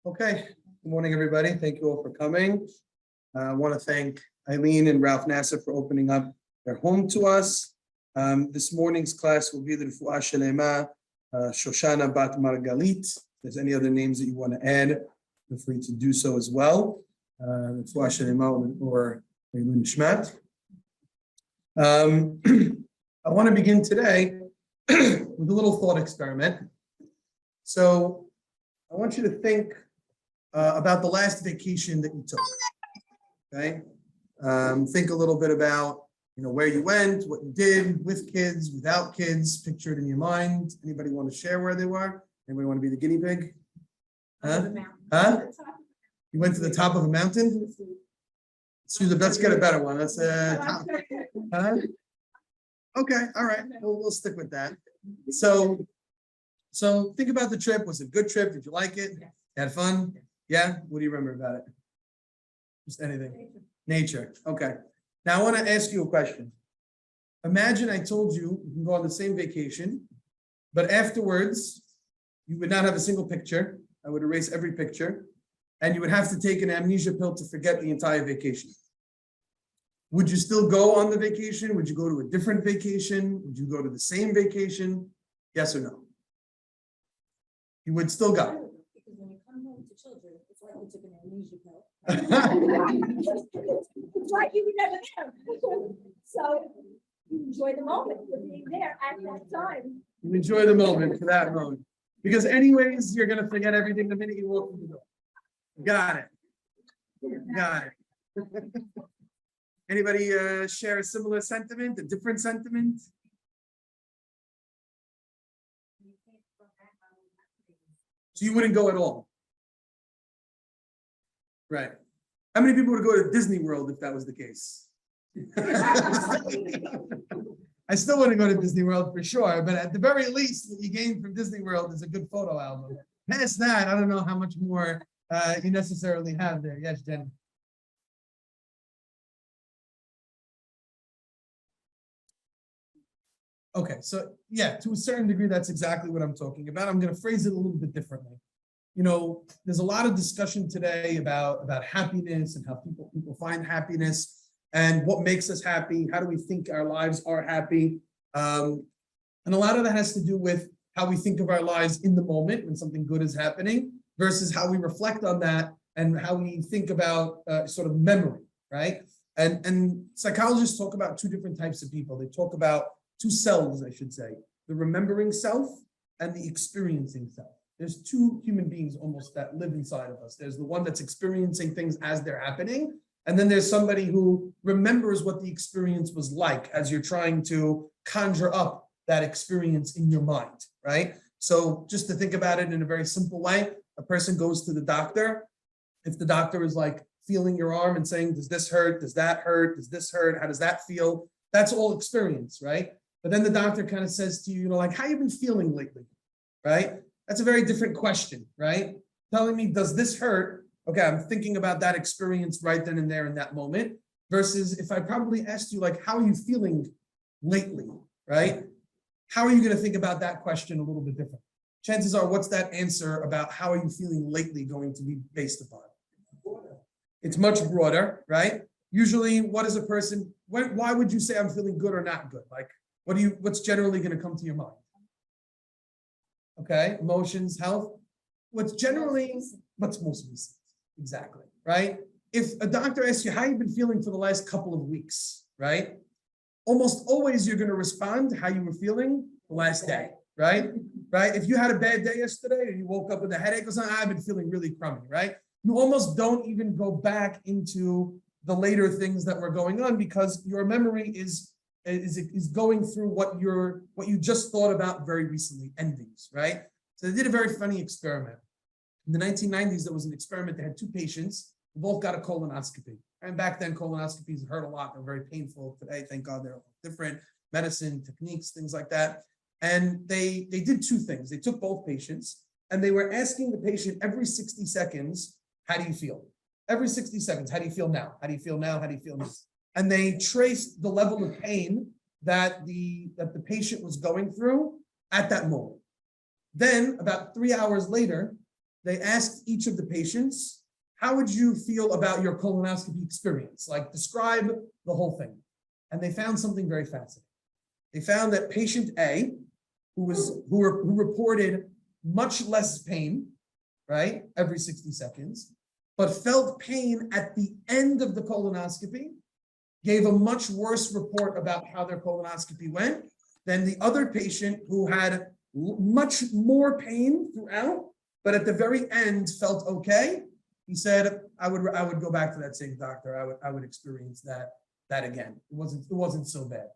Okay, good morning, everybody. Thank you all for coming. I want to thank Eileen and Ralph Nasser for opening up their home to us. This morning's class will be the Refuah Shelema, Shoshana Bat Margalit. If there's any other names that you want to add, feel free to do so as well. Refuah Shelema or Eileen Shmat. I want to begin today with a little thought experiment. So I want you to think about the last vacation that you took. Okay, think a little bit about where you went, what you did with kids, without kids. Picture it in your mind. Anybody want to share where they were? Anybody want to be the guinea pig? Huh? You went to the top of a mountain? Let's get a better one. Let's top. Huh? Okay, all right. We'll stick with that. So think about the trip. Was it a good trip? Did you like it? Had fun? Yeah? What do you remember about it? Just anything. Nature. Okay. Now I want to ask you a question. Imagine I told you you can go on the same vacation, but afterwards you would not have a single picture. I would erase every picture, and you would have to take an amnesia pill to forget the entire vacation. Would you still go on the vacation? Would you go to a different vacation? Would you go to the same vacation? Yes or no? You would still go. Because when you come home to children, it's like you took an amnesia pill. It's like you were never there. So you enjoy the moment for being there at that time. You enjoy the moment for that moment. Because anyways, you're going to forget everything the minute you walk through the door. Got it. Got it. Anybody share a similar sentiment, a different sentiment? So you wouldn't go at all. Right. How many people would go to Disney World if that was the case? I still want to go to Disney World for sure, but at the very least, what you gain from Disney World is a good photo album. Past that, I don't know how much more you necessarily have there. Yes, Jenny. Okay, so yeah, to a certain degree, that's exactly what I'm talking about. I'm going to phrase it a little bit differently. There's a lot of discussion today about happiness and how people find happiness and what makes us happy. How do we think our lives are happy? And a lot of that has to do with how we think of our lives in the moment when something good is happening versus how we reflect on that and how we think about sort of memory, right? And psychologists talk about two different types of people. They talk about two selves, I should say, the remembering self and the experiencing self. There's two human beings almost that live inside of us. There's the one that's experiencing things as they're happening. And then there's somebody who remembers what the experience was like as you're trying to conjure up that experience in your mind, right? So just to think about it in a very simple way, a person goes to the doctor. If the doctor is like feeling your arm and saying, does this hurt? Does that hurt? Does this hurt? How does that feel? That's all experience, right? But then the doctor kind of says to you, like, how you been feeling lately, right? That's a very different question, right? Telling me, does this hurt? Okay, I'm thinking about that experience right then and there in that moment, versus if I probably asked you, like, how are you feeling lately, right? How are you going to think about that question a little bit different? Chances are, what's that answer about how are you feeling lately going to be based upon? It's much broader, right? Usually, what is a person, why would you say I'm feeling good or not good? Like, what's generally going to come to your mind? Okay, emotions, health. What's most recent? Exactly, right? If a doctor asks you how you've been feeling for the last couple of weeks, right? Almost always you're going to respond to how you were feeling the last day, right? Right? If you had a bad day yesterday and you woke up with a headache or something, I've been feeling really crummy, right? You almost don't even go back into the later things that were going on because your memory is going through what you just thought about very recently, endings, right? So they did a very funny experiment. In the 1990s, there was an experiment. They had two patients who both got a colonoscopy. And back then, colonoscopies hurt a lot. They're very painful. Today, thank God, they're different medicine techniques, things like that. And they did two things. They took both patients and they were asking the patient every 60 seconds, how do you feel? Every 60 seconds, how do you feel now? How do you feel now? How do you feel now? And they traced the level of pain that the patient was going through at that moment. Then, about 3 hours later, they asked each of the patients, how would you feel about your colonoscopy experience? Like describe the whole thing. And they found something very fascinating. They found that patient A, who reported much less pain, right, every 60 seconds, but felt pain at the end of the colonoscopy, gave a much worse report about how their colonoscopy went than the other patient who had much more pain throughout, but at the very end felt okay. He said, I would go back to that same doctor. I would experience that again. It wasn't so bad,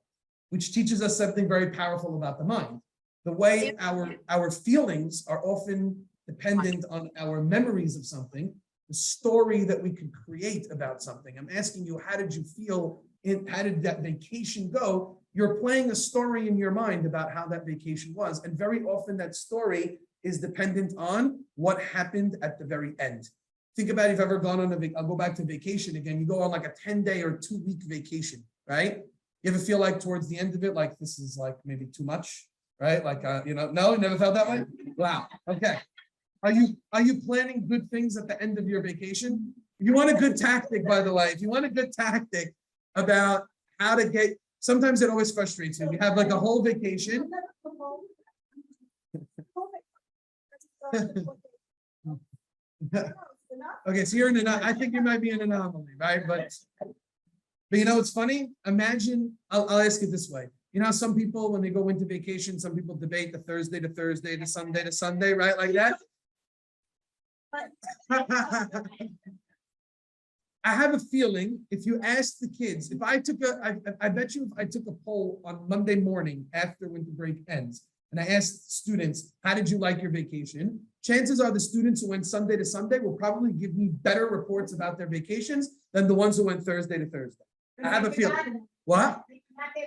which teaches us something very powerful about the mind. The way our feelings are often dependent on our memories of something, the story that we can create about something. I'm asking you, how did you feel? How did that vacation go? You're playing a story in your mind about how that vacation was. And very often that story is dependent on what happened at the very end. Think about if you've ever gone on I'll go back to vacation again. You go on like a 10-day or 2-week vacation, right? You ever feel like towards the end of it, like this is like maybe too much, right? Like, no, never felt that way? Wow, okay. Are you planning good things at the end of your vacation? If you want a good tactic, by the way, if you want a good tactic about how to get, sometimes it always frustrates you. We have like a whole vacation. Okay, so you're I think you might be an anomaly, right? But it's funny. Imagine, I'll ask it this way. Some people, when they go into vacation, some people debate the Thursday to Thursday, the Sunday to Sunday, right? Like that. I have a feeling if you ask the kids, I bet you if I took a poll on Monday morning after winter break ends, and I asked students, how did you like your vacation? Chances are the students who went Sunday to Sunday will probably give me better reports about their vacations than the ones who went Thursday to Thursday. I have a feeling. What?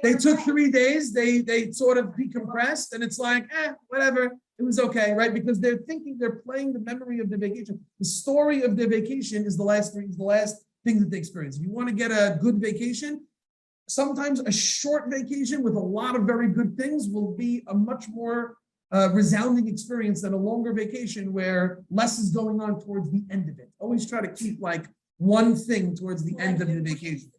They took 3 days, they sort of decompressed, and it's like, whatever, it was okay, right? Because they're playing the memory of the vacation. The story of their vacation is the last thing that they experience. If you want to get a good vacation, sometimes a short vacation with a lot of very good things will be a much more resounding experience than a longer vacation where less is going on towards the end of it. Always try to keep like one thing towards the end of the vacation.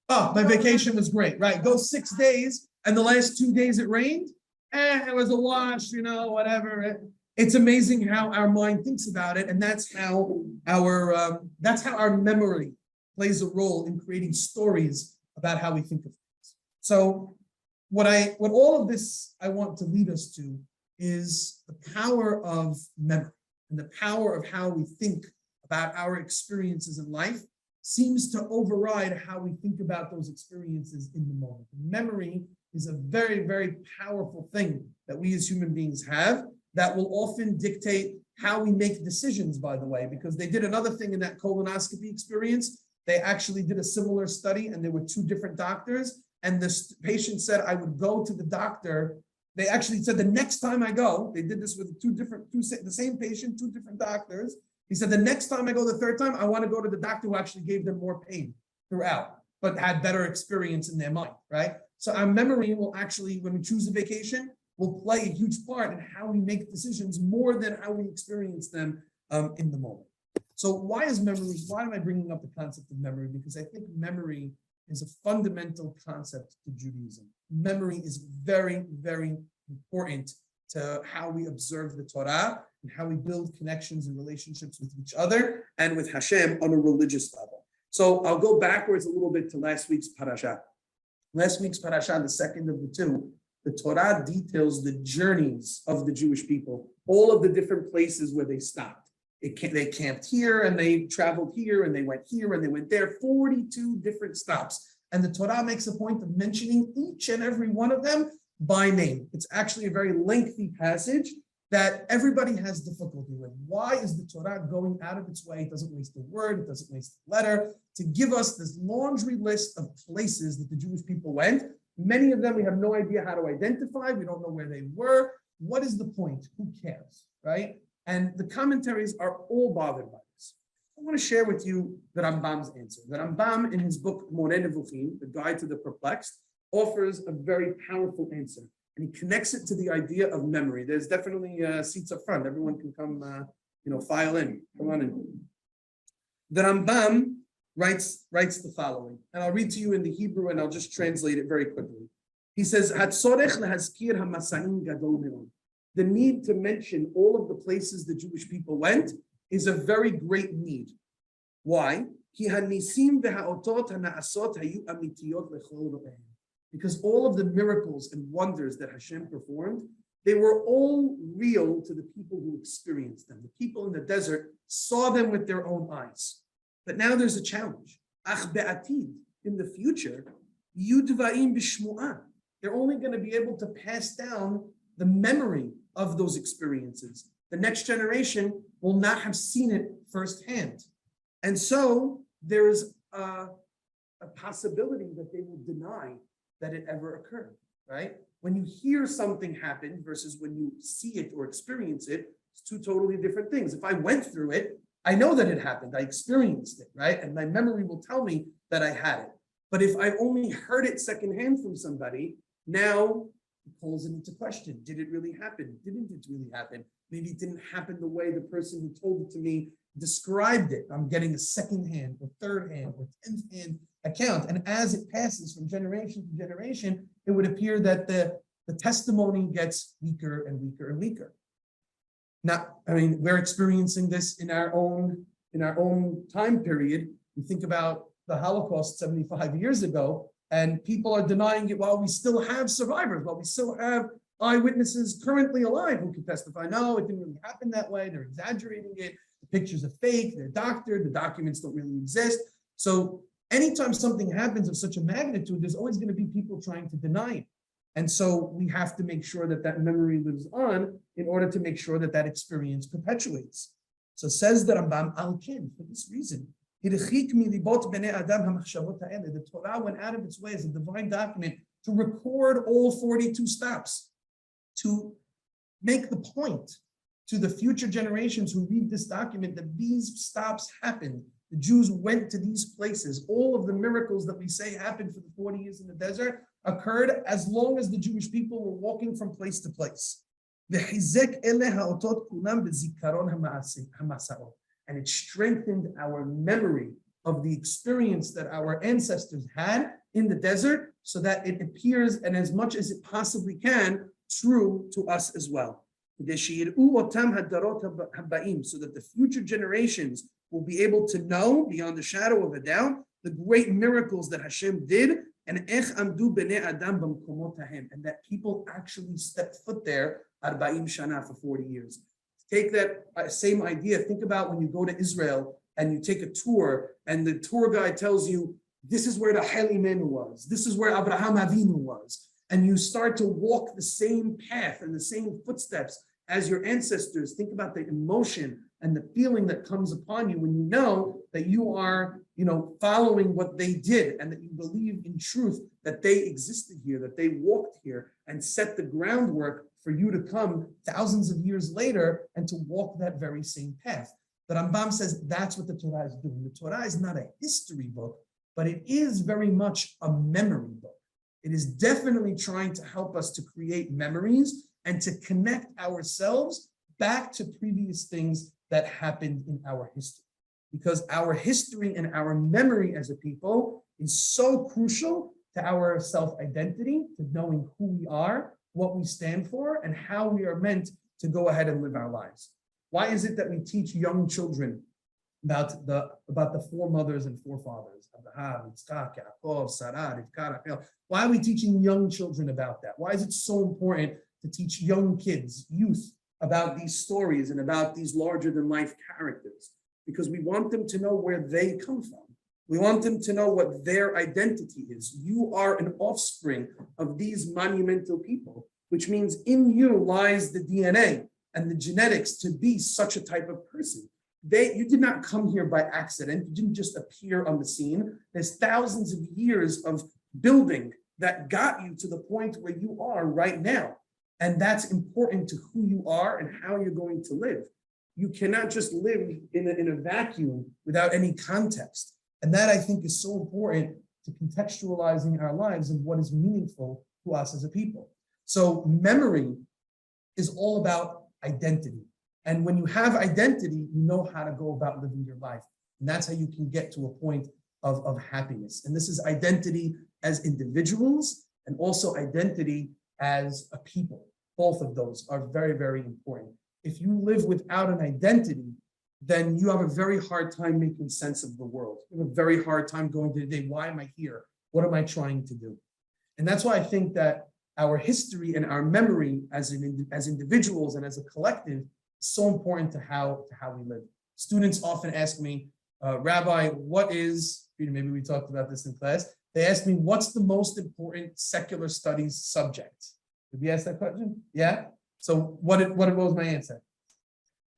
Oh, my vacation was great, right? Go 6 days, and the last 2 days it rained. It was a wash, whatever. It's amazing how our mind thinks about it, and that's how our memory plays a role in creating stories about how we think of things. So, what all of this I want to lead us to is the power of memory and the power of how we think about our experiences in life seems to override how we think about those experiences in the moment. Memory is a very, very powerful thing that we as human beings have that will often dictate how we make decisions, by the way, because they did another thing in that colonoscopy experience. They actually did a similar study, and there were 2 different doctors, and the patient said, I would go to the doctor. They actually said, the next time I go, they did this with the same patient, 2 different doctors. He said, the next time I go, the 3rd time, I want to go to the doctor who actually gave them more pain throughout, but had better experience in their mind, right? So our memory will actually, when we choose a vacation, will play a huge part in how we make decisions more than how we experience them in the moment. So why am I bringing up the concept of memory? Because I think memory is a fundamental concept to Judaism. Memory is very, very important to how we observe the Torah and how we build connections and relationships with each other and with Hashem on a religious level. So I'll go backwards a little bit to last week's parasha. Last week's parasha, the second of the 2, the Torah details the journeys of the Jewish people, all of the different places where they stopped. They camped here, and they traveled here, and they went here, and they went there, 42 different stops. And the Torah makes a point of mentioning each and every one of them by name. It's actually a very lengthy passage that everybody has difficulty with. Why is the Torah going out of its way? It doesn't waste a word, it doesn't waste a letter, to give us this laundry list of places that the Jewish people went. Many of them we have no idea how to identify. We don't know where they were. What is the point? Who cares, right? And the commentaries are all bothered by this. I want to share with you the Rambam's answer. The Rambam, in his book Moreh Nevuchim, the Guide to the Perplexed, offers a very powerful answer. And he connects it to the idea of memory. There's definitely seats up front. Everyone can come, file in. Come on in. The Rambam writes the following, and I'll read to you in the Hebrew, and I'll just translate it very quickly. He says, the need to mention all of the places the Jewish people went is a very great need. Why? Because all of the miracles and wonders that Hashem performed, they were all real to the people who experienced them. The people in the desert saw them with their own eyes. But now there's a challenge. In the future, they're only going to be able to pass down the memory of those experiences. The next generation will not have seen it firsthand. And so there's a possibility that they will deny that it ever occurred, right? When you hear something happen versus when you see it or experience it, it's two totally different things. If I went through it, I know that it happened, I experienced it, right? And my memory will tell me that I had it. But if I only heard it secondhand from somebody, now it calls it into question. Did it really happen? Didn't it really happen? Maybe it didn't happen the way the person who told it to me described it. I'm getting a second-hand or third-hand or 10th-hand account. And as it passes from generation to generation, it would appear that the testimony gets weaker and weaker and weaker. Now, we're experiencing this in our own time period. You think about the Holocaust 75 years ago, and people are denying it while we still have survivors, while we still have eyewitnesses currently alive who can testify. No, it didn't really happen that way. They're exaggerating it. The pictures are fake. They're doctored. The documents don't really exist. So anytime something happens of such a magnitude, there's always going to be people trying to deny it. And so we have to make sure that that memory lives on in order to make sure that that experience perpetuates. So says the Rambam, Al-Kin, for this reason, the Torah went out of its way as a divine document to record all 42 stops, to make the point to the future generations who read this document that these stops happened. The Jews went to these places. All of the miracles that we say happened for the 40 years in the desert occurred as long as the Jewish people were walking from place to place. And it strengthened our memory of the experience that our ancestors had in the desert so that it appears, and as much as it possibly can, true to us as well. So that the future generations will be able to know, beyond a shadow of a doubt, the great miracles that Hashem did, and that people actually stepped foot there, 40 shana, for 40 years. Take that same idea. Think about when you go to Israel and you take a tour, and the tour guide tells you, this is where the Heli Menu was. This is where Abraham Avinu was. And you start to walk the same path and the same footsteps as your ancestors. Think about the emotion and the feeling that comes upon you when you know that you are, following what they did, and that you believe in truth that they existed here, that they walked here and set the groundwork for you to come thousands of years later and to walk that very same path. The Rambam says that's what the Torah is doing. The Torah is not a history book, but it is very much a memory book. It is definitely trying to help us to create memories and to connect ourselves back to previous things that happened in our history. Because our history and our memory as a people is so crucial to our self-identity, to knowing who we are, what we stand for, and how we are meant to go ahead and live our lives. Why is it that we teach young children about the foremothers and forefathers? Abraham, Yitzchak, Yaakov, Sarah, Rivka, Rachel. Why are we teaching young children about that? Why is it so important to teach young kids, youth, about these stories and about these larger-than-life characters? Because we want them to know where they come from. We want them to know what their identity is. You are an offspring of these monumental people, which means in you lies the DNA and the genetics to be such a type of person. You did not come here by accident. You didn't just appear on the scene. There's thousands of years of building that got you to the point where you are right now. And that's important to who you are and how you're going to live. You cannot just live in a vacuum without any context. And that, I think, is so important to contextualizing our lives and what is meaningful to us as a people. So memory is all about identity. And when you have identity, you know how to go about living your life. And that's how you can get to a point of happiness. And this is identity as individuals and also identity as a people. Both of those are very, very important. If you live without an identity, then you have a very hard time making sense of the world. You have a very hard time going to the day, why am I here? What am I trying to do? And that's why I think that our history and our memory as individuals and as a collective is so important to how we live. Students often ask me, Rabbi, what is, maybe we talked about this in class, they ask me, what's the most important secular studies subject? Did we ask that question? Yeah? So what was my answer?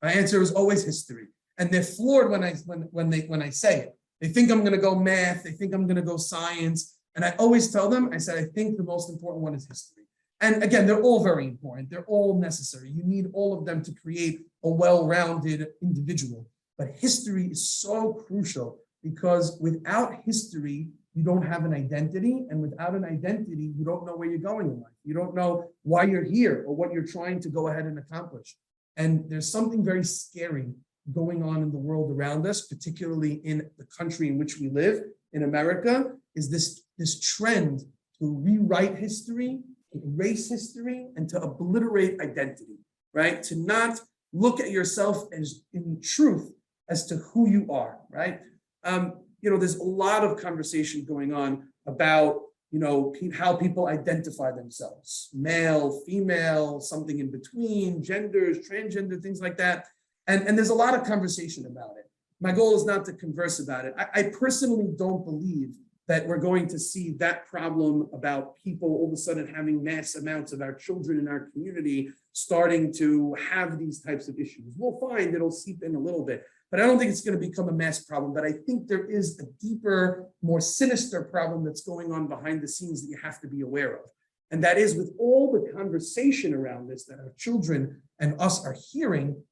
My answer is always history. And they're floored when I say it. They think I'm gonna go math, they think I'm gonna go science. And I always tell them, I said, I think the most important one is history. And again, they're all very important. They're all necessary. You need all of them to create a well-rounded individual. But history is so crucial because without history, you don't have an identity. And without an identity, you don't know where you're going in life. You don't know why you're here or what you're trying to go ahead and accomplish. And there's something very scary going on in the world around us, particularly in the country in which we live, in America, is this trend to rewrite history, to erase history, and to obliterate identity, right? To not look at yourself as in truth as to who you are, right? There's a lot of conversation going on about, how people identify themselves, male, female, something in between, genders, transgender, things like that. And there's a lot of conversation about it. My goal is not to converse about it. I personally don't believe that we're going to see that problem about people all of a sudden having mass amounts of our children in our community starting to have these types of issues. We'll find it'll seep in a little bit, but I don't think it's going to become a mass problem. But I think there is a deeper, more sinister problem that's going on behind the scenes that you have to be aware of. And that is with all the conversation around this that our children and us are hearing,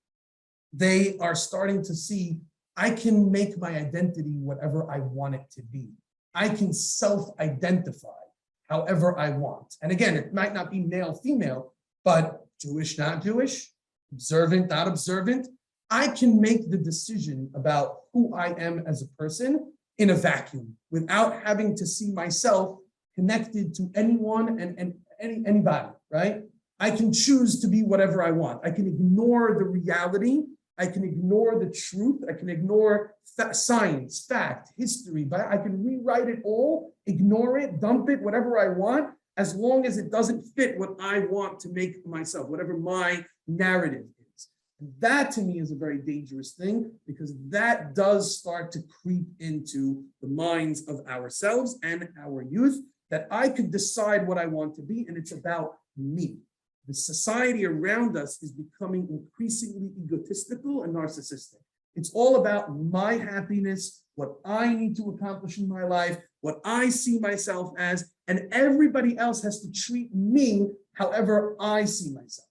they are starting to see, I can make my identity whatever I want it to be. I can self-identify however I want. And again, it might not be male, female, but Jewish, not Jewish, observant, not observant. I can make the decision about who I am as a person in a vacuum without having to see myself connected to anyone and anybody, right? I can choose to be whatever I want. I can ignore the reality. I can ignore the truth. I can ignore science, fact, history, but I can rewrite it all, ignore it, dump it, whatever I want, as long as it doesn't fit what I want to make myself, whatever my narrative is. And that to me is a very dangerous thing because that does start to creep into the minds of ourselves and our youth that I could decide what I want to be, and it's about me. The society around us is becoming increasingly egotistical and narcissistic. It's all about my happiness, what I need to accomplish in my life, what I see myself as, and everybody else has to treat me however I see myself.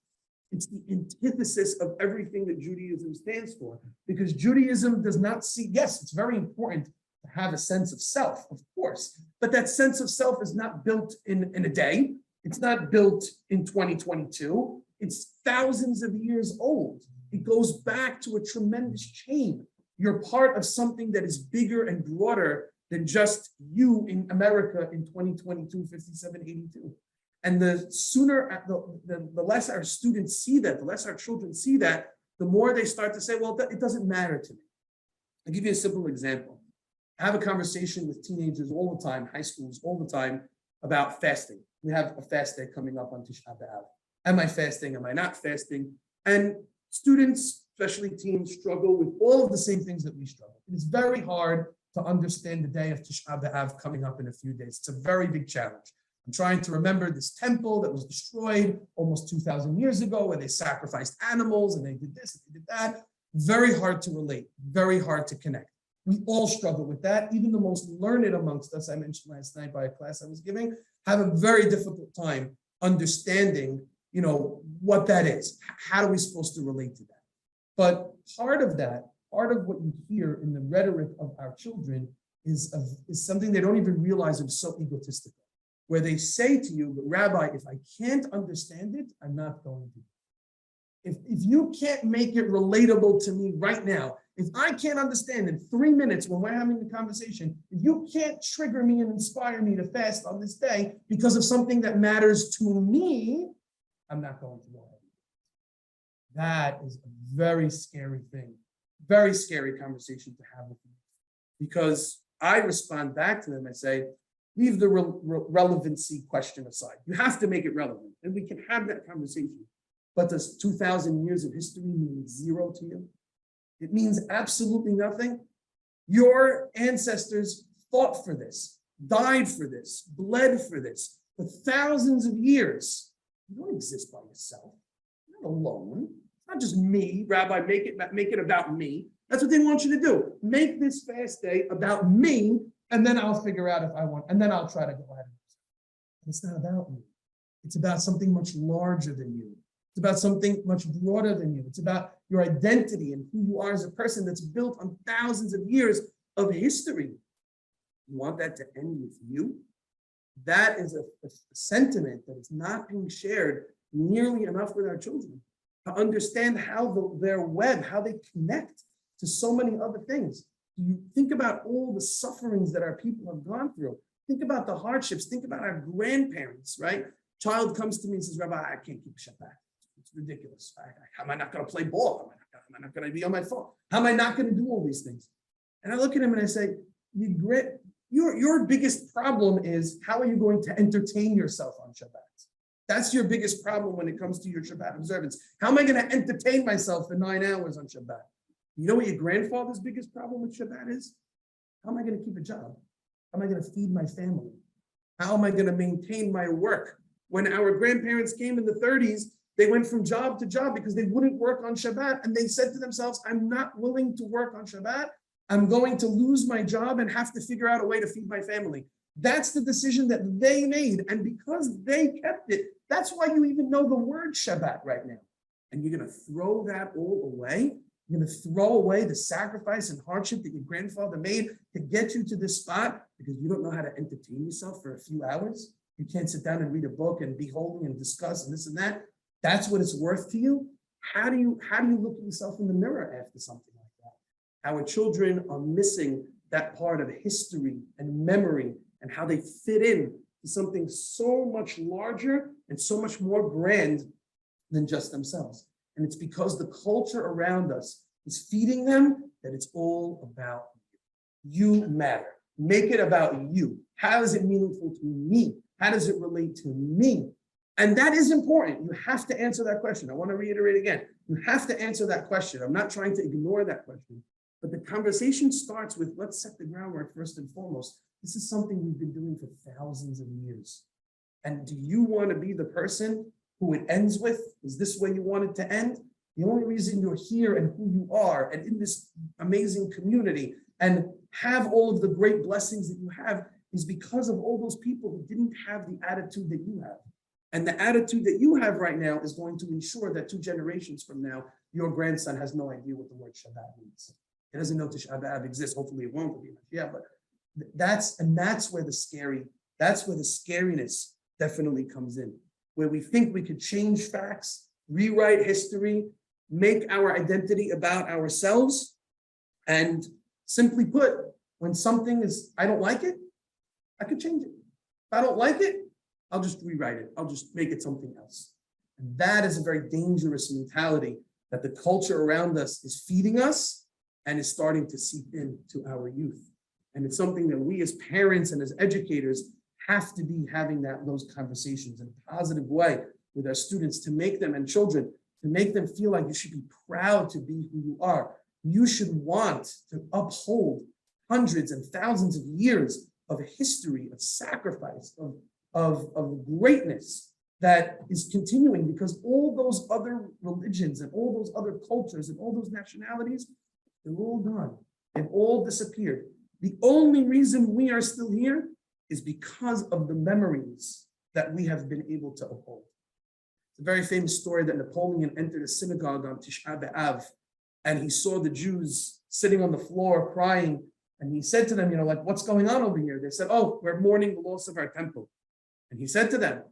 It's the antithesis of everything that Judaism stands for, because Judaism does not see, yes, it's very important to have a sense of self, of course, but that sense of self is not built in a day. It's not built in 2022. It's thousands of years old. It goes back to a tremendous chain. You're part of something that is bigger and broader than just you in America in 2022, 5782. And the sooner, the less our students see that, the less our children see that, the more they start to say, well, it doesn't matter to me. I'll give you a simple example. I have a conversation with teenagers all the time, high schools all the time, about fasting. We have a fast day coming up on Tisha B'Av. Am I fasting? Am I not fasting? And students, especially teens, struggle with all of the same things that we struggle. It is very hard to understand the day of Tisha B'Av coming up in a few days. It's a very big challenge. I'm trying to remember this temple that was destroyed almost 2,000 years ago, where they sacrificed animals and they did this and they did that. Very hard to relate, very hard to connect. We all struggle with that. Even the most learned amongst us, I mentioned last night by a class I was giving, have a very difficult time understanding, what that is. How are we supposed to relate to that? But part of what you hear in the rhetoric of our children is something they don't even realize is so egotistical. where they say to you, but Rabbi, if I can't understand it, I'm not going to. If you can't make it relatable to me right now, if I can't understand in 3 minutes when we're having the conversation, if you can't trigger me and inspire me to fast on this day because of something that matters to me, I'm not going to go ahead. That is a very scary thing, very scary conversation to have with me, because I respond back to them and say, leave the relevancy question aside. You have to make it relevant, and we can have that conversation. But does 2,000 years of history mean zero to you? It means absolutely nothing. Your ancestors fought for this, died for this, bled for this for thousands of years. You don't exist by yourself. You're not alone. It's not just me, Rabbi, make it about me. That's what they want you to do. Make this fast day about me, and then I'll figure out if I want, and then I'll try to go ahead. And it's not about me. It's about something much larger than you. It's about something much broader than you. It's about your identity and who you are as a person that's built on thousands of years of history. You want that to end with you? That is a sentiment that is not being shared nearly enough with our children to understand how their web, how they connect to so many other things. You think about all the sufferings that our people have gone through. Think about the hardships. Think about our grandparents, right? Child comes to me and says, Rabbi, I can't keep Shabbat. It's ridiculous. How am I not going to play ball? How am I not going to be on my phone? How am I not going to do all these things? And I look at him and I say, your biggest problem is, how are you going to entertain yourself on Shabbat? That's your biggest problem when it comes to your Shabbat observance. How am I going to entertain myself for 9 hours on Shabbat? You know what your grandfather's biggest problem with Shabbat is? How am I going to keep a job? How am I going to feed my family? How am I going to maintain my work? When our grandparents came in the 30s, they went from job to job because they wouldn't work on Shabbat. And they said to themselves, I'm not willing to work on Shabbat. I'm going to lose my job and have to figure out a way to feed my family. That's the decision that they made. And because they kept it, that's why you even know the word Shabbat right now. And you're going to throw that all away. You're going to throw away the sacrifice and hardship that your grandfather made to get you to this spot because you don't know how to entertain yourself for a few hours. You can't sit down and read a book and be holy and discuss and this and that. That's what it's worth to you. How do you look at yourself in the mirror after something like that? Our children are missing that part of history and memory and how they fit in to something so much larger and so much more grand than just themselves. And it's because the culture around us is feeding them that it's all about you. You matter. Make it about you. How is it meaningful to me? How does it relate to me? And that is important. You have to answer that question. I want to reiterate again. You have to answer that question. I'm not trying to ignore that question. But the conversation starts with, let's set the groundwork first and foremost. This is something we've been doing for thousands of years. And do you want to be the person who it ends with? Is this where you want it to end? The only reason you're here and who you are and in this amazing community and have all of the great blessings that you have is because of all those people who didn't have the attitude that you have. And the attitude that you have right now is going to ensure that 2 generations from now, your grandson has no idea what the word Shabbat means. He doesn't know Tisha B'Av exists. Hopefully it won't be. Yeah, but that's where the scariness definitely comes in, where we think we could change facts, rewrite history, make our identity about ourselves. And simply put, when something is, I don't like it, I could change it. If I don't like it, I'll just rewrite it. I'll just make it something else. And that is a very dangerous mentality that the culture around us is feeding us and is starting to seep into our youth. And it's something that we as parents and as educators have to be having those conversations in a positive way with our students to make them and children, to make them feel like you should be proud to be who you are. You should want to uphold hundreds and thousands of years of history, of sacrifice, of greatness that is continuing, because all those other religions and all those other cultures and all those nationalities, they're all gone. They've all disappeared. The only reason we are still here is because of the memories that we have been able to uphold. It's a very famous story that Napoleon entered a synagogue on Tisha B'Av, and he saw the Jews sitting on the floor crying, and he said to them, what's going on over here? They said, oh, we're mourning the loss of our temple. And he said to them,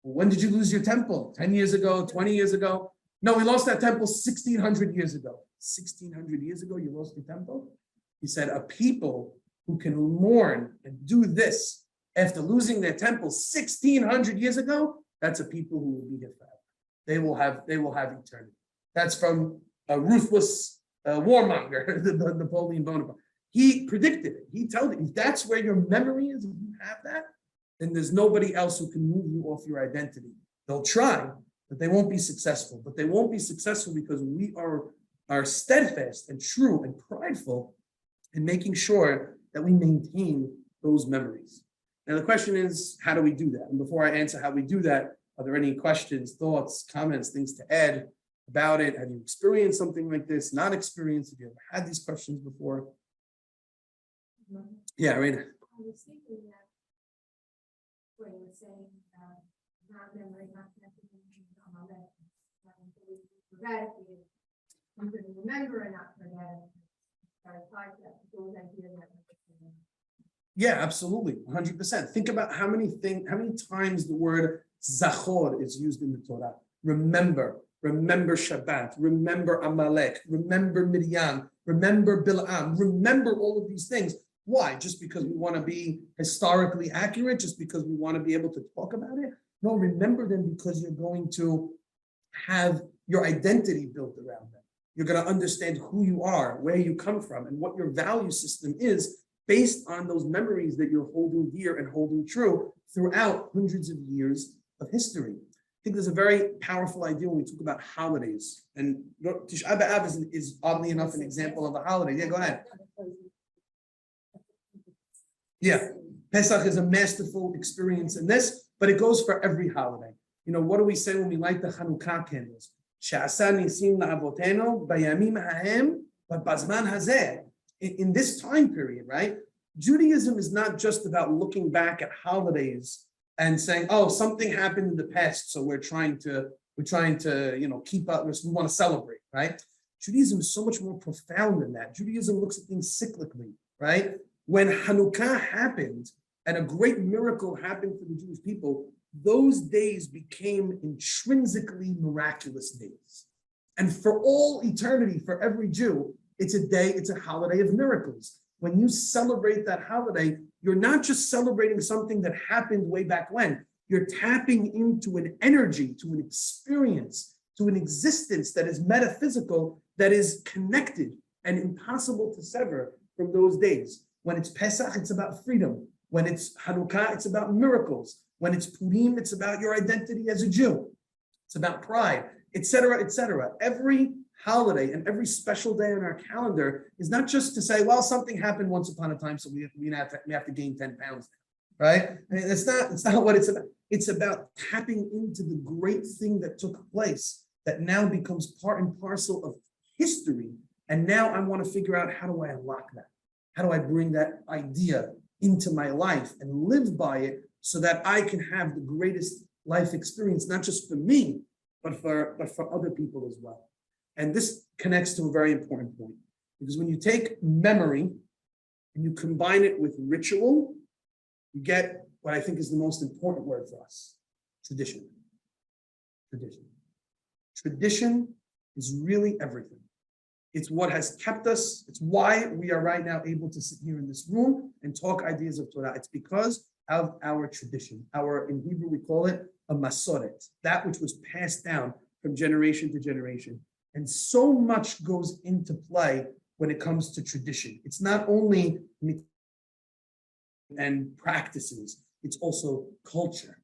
well, when did you lose your temple? 10 years ago, 20 years ago? No, we lost that temple 1,600 years ago. 1,600 years ago, you lost your temple? He said, a people who can mourn and do this after losing their temple 1,600 years ago, that's a people who will be here forever. They will have eternity. That's from a ruthless warmonger, the Napoleon Bonaparte. He predicted it. He told it. If that's where your memory is, if you have that, then there's nobody else who can move you off your identity. They'll try, but they won't be successful. But they won't be successful because we are steadfast and true and prideful in making sure that we maintain those memories. Now the question is, how do we do that? And before I answer how we do that, are there any questions, thoughts, comments, things to add about it? Have you experienced something like this? Not experienced? Have you ever had these questions before? Yeah, Raina. I was thinking that when you were saying not memory, not recognition, all that, eradicated, something to remember and not forget. Those ideas that Yeah, absolutely, 100%. Think about how many times the word zachor is used in the Torah. Remember Shabbat, remember Amalek, remember Miriam, remember Bil'am, remember all of these things. Why? Just because we want to be historically accurate, just because we want to be able to talk about it? No, remember them because you're going to have your identity built around them. You're going to understand who you are, where you come from, and what your value system is based on those memories that you're holding dear and holding true throughout hundreds of years of history. I think there's a very powerful idea when we talk about holidays. And Tisha B'Av is oddly enough an example of a holiday. Yeah, go ahead. Yeah, Pesach is a masterful experience in this, but it goes for every holiday. You know, what do we say when we light the Hanukkah candles? In this time period, right? Judaism is not just about looking back at holidays and saying, oh, something happened in the past, so we're trying to keep up, we want to celebrate, right? Judaism is so much more profound than that. Judaism looks at things cyclically, right? When Hanukkah happened and a great miracle happened for the Jewish people, those days became intrinsically miraculous days. And for all eternity, for every Jew, it's a holiday of miracles. When you celebrate that holiday, you're not just celebrating something that happened way back when. You're tapping into an energy, to an experience, to an existence that is metaphysical, that is connected and impossible to sever from those days. When it's Pesach, it's about freedom. When it's Hanukkah, it's about miracles. When it's Purim, it's about your identity as a Jew. It's about pride, etc., etc. Every holiday and every special day on our calendar is not just to say, well, something happened once upon a time, so we have to gain 10 pounds, right? I mean, it's not what it's about. It's about tapping into the great thing that took place that now becomes part and parcel of history. And now I want to figure out, how do I unlock that? How do I bring that idea into my life and live by it so that I can have the greatest life experience, not just for me, but for other people as well. And this connects to a very important point, because when you take memory and you combine it with ritual, you get what I think is the most important word for us: tradition. Tradition. Tradition is really everything. It's what has kept us. It's why we are right now able to sit here in this room and talk ideas of Torah. It's because of our tradition. In Hebrew, we call it a masoret, that which was passed down from generation to generation. And so much goes into play when it comes to tradition. It's not only and practices, it's also culture,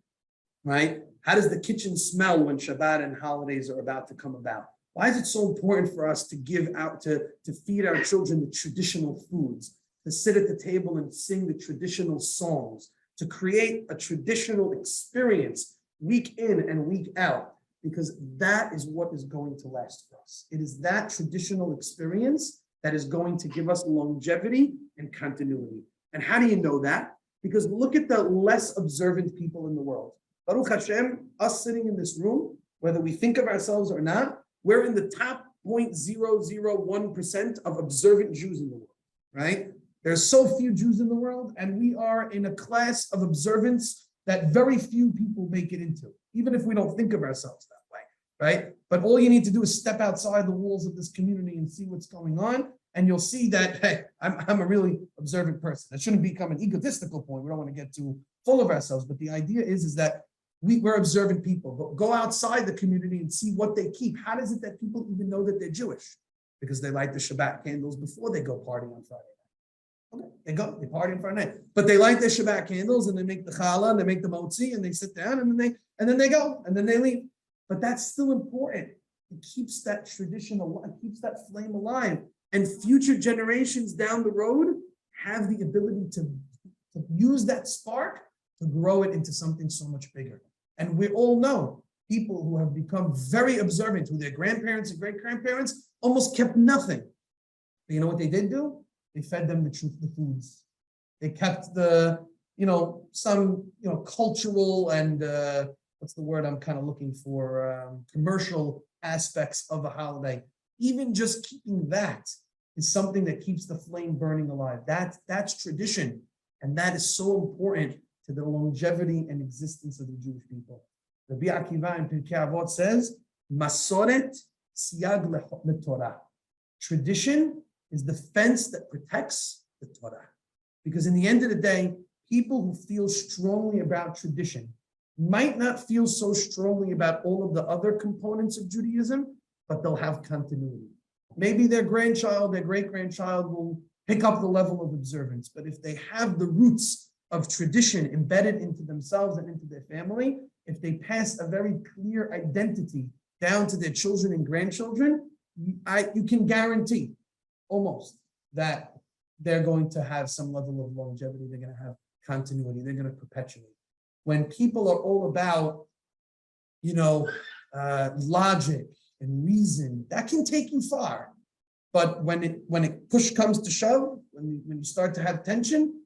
right? How does the kitchen smell when Shabbat and holidays are about to come about? Why is it so important for us to give out, to feed our children the traditional foods, to sit at the table and sing the traditional songs, to create a traditional experience week in and week out? Because that is what is going to last for us. It is that traditional experience that is going to give us longevity and continuity. And how do you know that? Because look at the less observant people in the world. Baruch Hashem, us sitting in this room, whether we think of ourselves or not, we're in the top 0.001% of observant Jews in the world, right? There's so few Jews in the world, and we are in a class of observance that very few people make it into, even if we don't think of ourselves that way, right? But all you need to do is step outside the walls of this community and see what's going on, and you'll see that, hey, I'm a really observant person. That shouldn't become an egotistical point. We don't want to get too full of ourselves, but the idea is that we're observant people. But go outside the community and see what they keep. How is it that people even know that they're Jewish? Because they light the Shabbat candles before they go party on Friday night. Okay, they party on Friday night. But they light their Shabbat candles and they make the challah and they make the motzi and they sit down and then they go and then they leave. But that's still important. It keeps that tradition alive, it keeps that flame alive. And future generations down the road have the ability to use that spark to grow it into something so much bigger. And we all know people who have become very observant, who their grandparents and great-grandparents almost kept nothing. But you know what they did do? They fed them the foods. They kept some cultural and what's the word I'm kind of looking for, commercial aspects of a holiday. Even just keeping that is something that keeps the flame burning alive. That's tradition. And that is so important to the longevity and existence of the Jewish people. Rabbi Akiva in Pirke Abot says, Masoret siyag leTorah. Tradition is the fence that protects the Torah. Because in the end of the day, people who feel strongly about tradition might not feel so strongly about all of the other components of Judaism, but they'll have continuity. Maybe their grandchild, their great-grandchild will pick up the level of observance, but if they have the roots of tradition embedded into themselves and into their family, if they pass a very clear identity down to their children and grandchildren, you can guarantee almost that they're going to have some level of longevity, they're going to have continuity, they're going to perpetuate. When people are all about, logic and reason, that can take you far. But when it push comes to shove, when you start to have tension,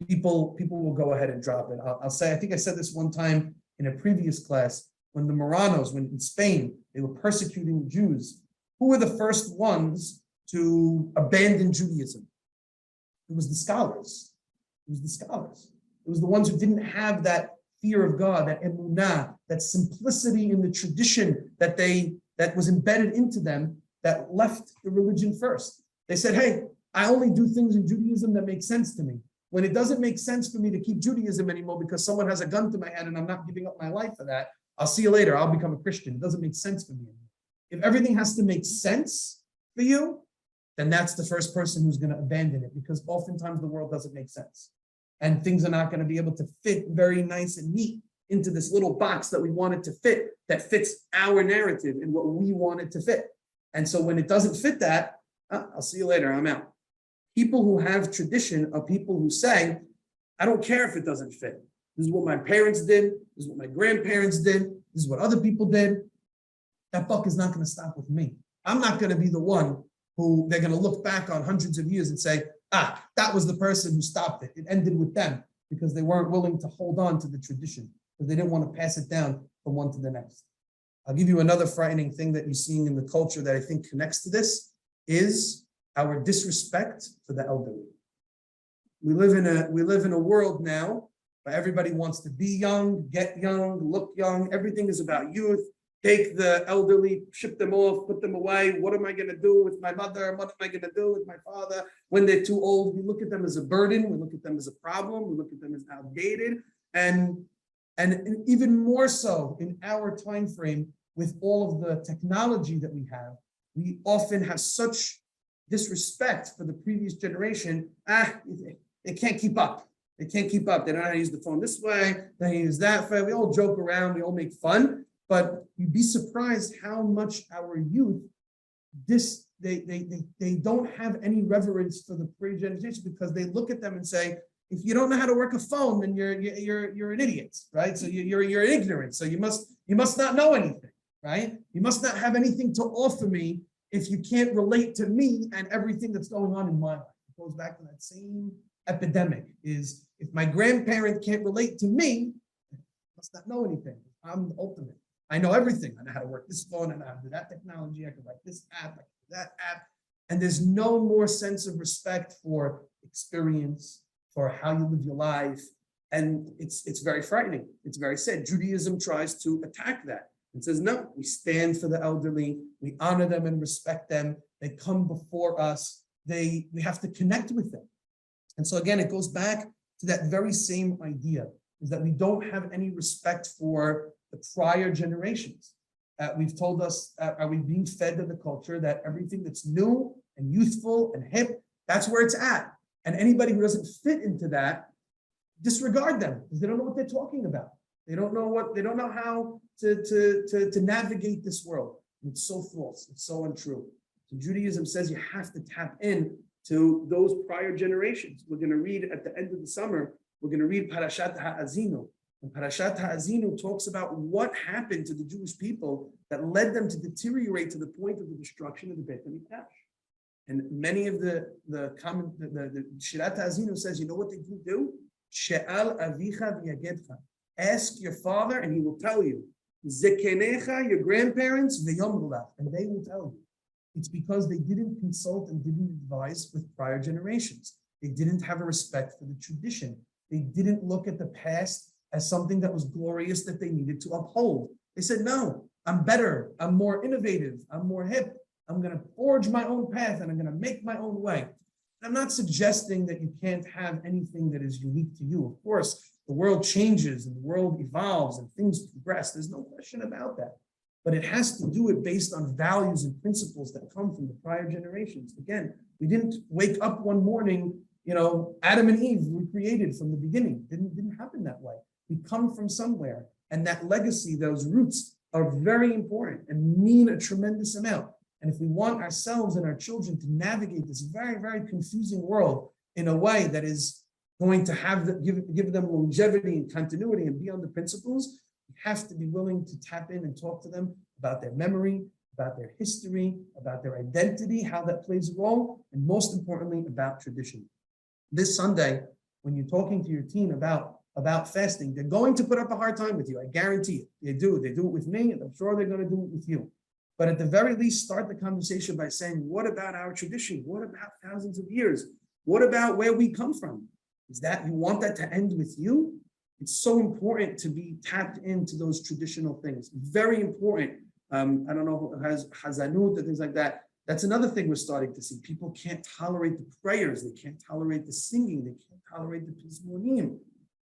people will go ahead and drop it. I'll say, I think I said this one time in a previous class, when the Moranos, when in Spain, they were persecuting Jews, who were the first ones to abandon Judaism? It was the scholars. It was the ones who didn't have that fear of God, that emunah, that simplicity in the tradition that was embedded into them, that left the religion first. They said, hey, I only do things in Judaism that make sense to me. When it doesn't make sense for me to keep Judaism anymore because someone has a gun to my head and I'm not giving up my life for that, I'll see you later, I'll become a Christian. It doesn't make sense for me anymore. If everything has to make sense for you, then that's the first person who's going to abandon it, because oftentimes the world doesn't make sense. And things are not going to be able to fit very nice and neat into this little box that we want it to fit, that fits our narrative and what we want it to fit. And so when it doesn't fit that, I'll see you later, I'm out. People who have tradition are people who say, I don't care if it doesn't fit. This is what my parents did. This is what my grandparents did. This is what other people did. That buck is not going to stop with me. I'm not going to be the one who they're going to look back on hundreds of years and say, that was the person who stopped it. It ended with them because they weren't willing to hold on to the tradition, because they didn't want to pass it down from one to the next. I'll give you another frightening thing that you're seeing in the culture that I think connects to this is our disrespect for the elderly. We live in a world now where everybody wants to be young, get young, look young. Everything is about youth. Take the elderly, ship them off, put them away. What am I going to do with my mother? What am I going to do with my father when they're too old? We look at them as a burden. We look at them as a problem. We look at them as outdated. And even more so in our time frame, with all of the technology that we often have such disrespect for the previous generation. They can't keep up. They can't keep up. They don't know how to use the phone this way. They use that way. We all joke around. We all make fun. But you'd be surprised how much our youth, they don't have any reverence for the previous generation, because they look at them and say, if you don't know how to work a phone, then you're an idiot, right? So you're ignorant. So you must not know anything, right? You must not have anything to offer me if you can't relate to me and everything that's going on in my life. It goes back to that same epidemic, is if my grandparent can't relate to me, I must not know anything. I'm the ultimate. I know everything. I know how to work this phone, I know how to do that technology, I can write this app, I can do that app. And there's no more sense of respect for experience, for how you live your life, And it's very frightening. It's very sad. Judaism tries to attack that and says, no, we stand for the elderly. We honor them and respect them. They come before us. We have to connect with them. And so again, it goes back to that very same idea, is that we don't have any respect for the prior generations. We've told us, are we being fed to the culture that everything that's new and youthful and hip, that's where it's at. And anybody who doesn't fit into that, disregard them, because they don't know what they're talking about. They don't know how to navigate this world. And it's so false, it's so untrue. So Judaism says you have to tap in to those prior generations. We're going to read at the end of the summer, we're going to read Parashat Ha'azinu. And Parashat Ha'azinu talks about what happened to the Jewish people that led them to deteriorate to the point of the destruction of the Beit HaMikdash. And many of the Shirat Ha'azinu says, you know what they do? She'al avicha v'yagedcha. Ask your father and he will tell you. Zekenecha, your grandparents, v'yomru, and they will tell you. It's because they didn't consult and didn't advise with prior generations. They didn't have a respect for the tradition. They didn't look at the past as something that was glorious that they needed to uphold. They said, no, I'm better. I'm more innovative. I'm more hip. I'm going to forge my own path and I'm going to make my own way. I'm not suggesting that you can't have anything that is unique to you. Of course, the world changes and the world evolves and things progress. There's no question about that. But it has to do it based on values and principles that come from the prior generations. Again, we didn't wake up one morning, Adam and Eve were created from the beginning. It didn't happen that way. We come from somewhere. And that legacy, those roots are very important and mean a tremendous amount. And if we want ourselves and our children to navigate this very, very confusing world in a way that is going to give them longevity and continuity and be on the principles, we have to be willing to tap in and talk to them about their memory, about their history, about their identity, how that plays a role, and most importantly, about tradition. This Sunday, when you're talking to your teen about fasting, they're going to put up a hard time with you. I guarantee it. They do it with me, and I'm sure they're going to do it with you. But at the very least, start the conversation by saying, what about our tradition? What about thousands of years? What about where we come from? Is that you want that to end with you? It's so important to be tapped into those traditional things. Very important. I don't know who has Hazanut and things like that. That's another thing we're starting to see. People can't tolerate the prayers. They can't tolerate the singing. They can't tolerate the Pizmonim.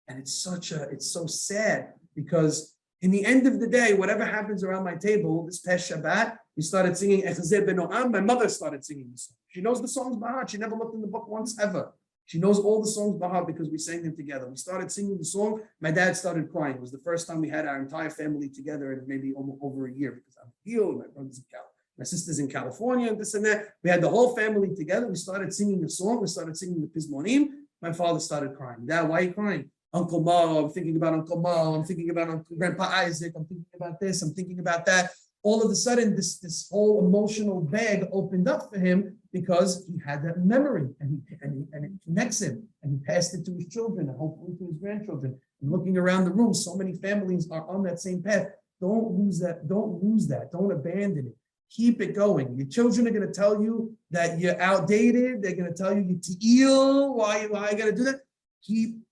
And it's so sad because in the end of the day, whatever happens around my table, this past Shabbat, we started singing Echazeh Benoam. My mother started singing the song. She knows the songs by heart. She never looked in the book once ever. She knows all the songs by heart because we sang them together. We started singing the song. My dad started crying. It was the first time we had our entire family together in maybe over a year because I'm healed. My brother's in California. My sister's in California and this and that. We had the whole family together. We started singing the song. We started singing the Pizmonim. My father started crying. Dad, why are you crying? Uncle Mo, I'm thinking about Uncle Mo. I'm thinking about Uncle Grandpa Isaac. I'm thinking about this. I'm thinking about that. All of a sudden, this whole emotional bag opened up for him because he had that memory and it connects him. And he passed it to his children and hopefully to his grandchildren. And looking around the room, so many families are on that same path. Don't lose that. Don't lose that. Don't abandon it. Keep it going. Your children are going to tell you that you're outdated. They're going to tell you you're te'il. Why you got to do that?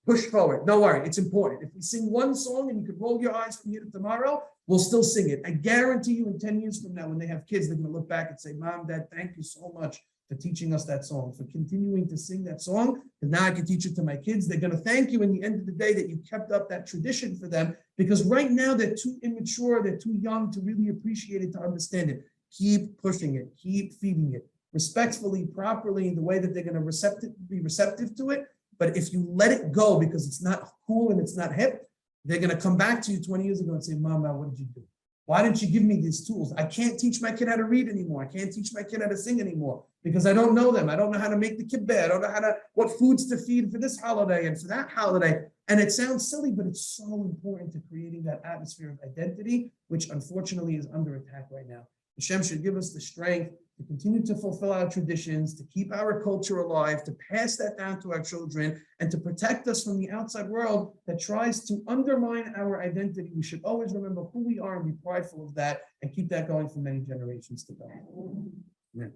Push forward. Don't worry. It's important. If we sing one song and you could roll your eyes from here to tomorrow, we'll still sing it. I guarantee you in 10 years from now, when they have kids, they're going to look back and say, Mom, Dad, thank you so much for teaching us that song, for continuing to sing that song. And now I can teach it to my kids. They're going to thank you in the end of the day that you kept up that tradition for them, because right now they're too immature. They're too young to really appreciate it, to understand it. Keep pushing it. Keep feeding it respectfully, properly, in the way that they're going to be receptive to it. But if you let it go because it's not cool and it's not hip, they're going to come back to you 20 years ago and say, Mama, what did you do? Why didn't you give me these tools? I can't teach my kid how to read anymore. I can't teach my kid how to sing anymore because I don't know them. I don't know how to make the kibbeh. I don't know what foods to feed for this holiday and for that holiday. And it sounds silly, but it's so important to creating that atmosphere of identity, which unfortunately is under attack right now. Hashem should give us the strength to continue to fulfill our traditions, to keep our culture alive, to pass that down to our children, and to protect us from the outside world that tries to undermine our identity. We should always remember who we are and be prideful of that and keep that going for many generations to come. Yeah.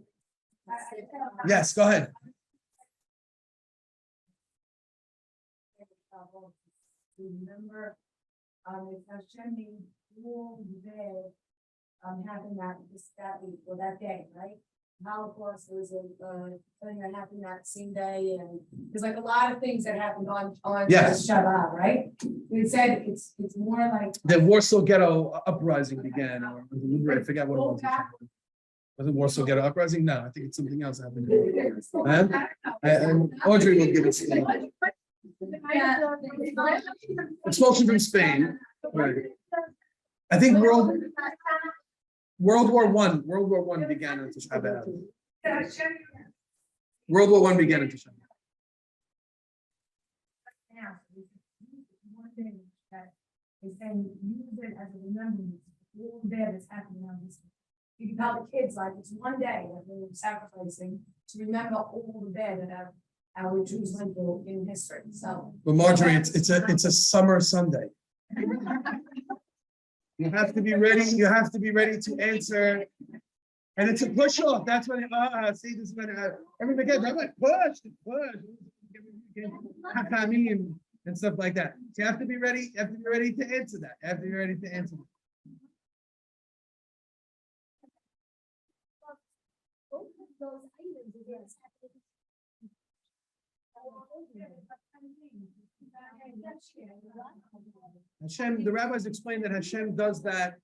Yes, go ahead. remember, if Hashem made all the bed, happened that week or that day, right? Holocaust was something that happened that same day, and there's like a lot of things that happened on Yes. Shabbat, right? It said it's more like. The Warsaw Ghetto Uprising began, or I forget what it was. Was it Warsaw Ghetto Uprising? No, I think it's something else happened. And Audrey will give us. Expulsion from Spain. Right. I think World War One began in Tisha B'Av. World War One began in Tisha B'Av. One thing that is saying use it as a remembrance, all the bad that's happening on this. You can tell the kids like it's one day that we're sacrificing to remember all the bad that our Jews went through in history. So. But Marjorie, it's a summer Sunday. You have to be ready. You have to be ready to answer. And it's a push off. That's when see this is when everybody gets Rabbi push. And stuff like that. So you have to be ready. You have to be ready to answer that. You have to be ready to answer that. Both of those items against. Hashem, the rabbis explained that Hashem does that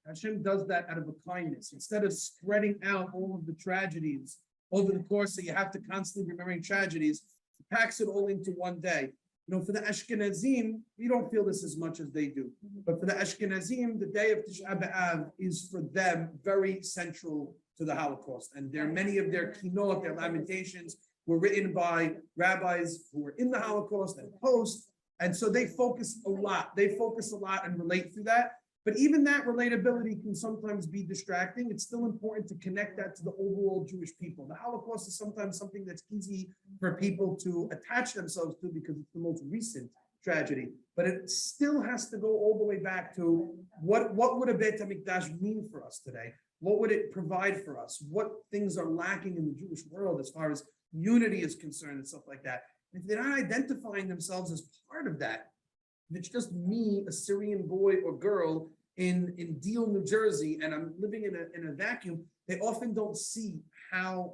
out of a kindness. Instead of spreading out all of the tragedies over the course that you have to constantly remembering tragedies, he packs it all into one day. You know, for the Ashkenazim, we don't feel this as much as they do. But for the Ashkenazim, the day of Tisha B'Av is for them very central to the Holocaust. And there are many of their kinot, their lamentations, were written by rabbis who were in the Holocaust and post. And so they focus a lot. They focus a lot and relate through that. But even that relatability can sometimes be distracting. It's still important to connect that to the overall Jewish people. The Holocaust is sometimes something that's easy for people to attach themselves to because it's the most recent tragedy. But it still has to go all the way back to what would a Beit HaMikdash mean for us today? What would it provide for us? What things are lacking in the Jewish world as far as unity is concerned and stuff like that? If they're not identifying themselves as part of that, if it's just me, a Syrian boy or girl in Deal, New Jersey, and I'm living in a vacuum, they often don't see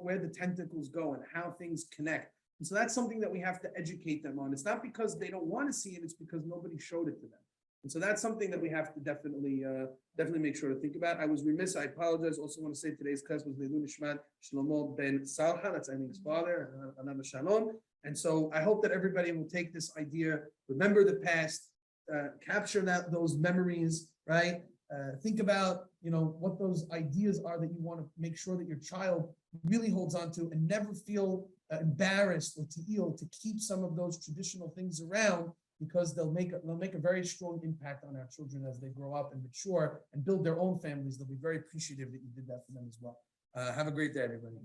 where the tentacles go and how things connect. And so that's something that we have to educate them on. It's not because they don't want to see it, it's because nobody showed it to them. And so that's something that we have to definitely make sure to think about. I was remiss, I apologize. Also want to say today's class was Leilun Nishmat Shlomo ben Salha, that's I think his father, Ananda Shalom. And so I hope that everybody will take this idea, remember the past, capture those memories, right? Think about, what those ideas are that you want to make sure that your child really holds on to and never feel embarrassed or to keep some of those traditional things around, because they'll make a very strong impact on our children as they grow up and mature and build their own families. They'll be very appreciative that you did that for them as well. Have a great day, everybody.